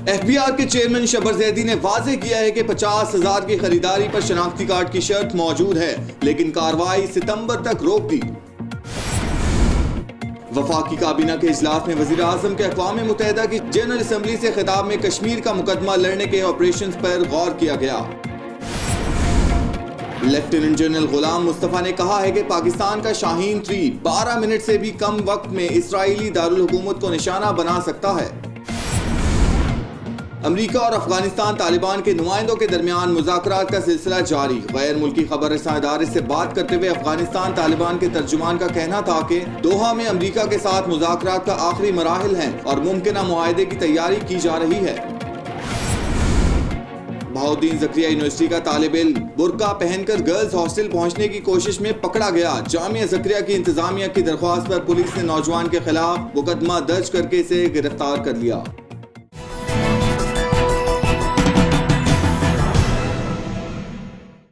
FBI के chairman शबर जैदी ने वाजे किया है कि 50,000 की खरीदारी पर शनाख्ती कार्ड की शर्त मौजूद है, लेकिन कार्रवाई सितंबर तक रोक दी। वफाकी काबीना के इजलास में वजीर आजम के अक़वाम मुत्तहिदा की जनरल असम्बली से खिताब में कश्मीर का मुकदमा लड़ने के ऑपरेशन पर गौर किया गया। लेफ्टिनेंट जनरल गुलाम मुस्तफा ने कहा है कि पाकिस्तान का शाहीन 3 12 मिनट से भी कम वक्त में इसराइली दारुल हुकूमत को निशाना बना सकता है। अमेरिका और अफगानिस्तान तालिबान के नुमाइंदों के दरमियान मुज़ाकरात का सिलसिला जारी। गैर मुल्की खबर रसां इदारे से बात करते हुए अफगानिस्तान तालिबान के तर्जुमान का कहना था कि दोहा में अमेरिका के साथ मुज़ाकरात का आखिरी मराहिल हैं और मुमकिना मुआहदे की तैयारी की जा रही है। बहाउद्दीन ज़करिया यूनिवर्सिटी का तालिब इल्म बुर्का पहनकर गर्ल्स हॉस्टल पहुंचने की कोशिश में पकड़ा गया। जामिया ज़करिया की इंतजामिया की दरख्वास्त पर पुलिस ने नौजवान के खिलाफ मुकदमा दर्ज करके इसे गिरफ्तार कर लिया।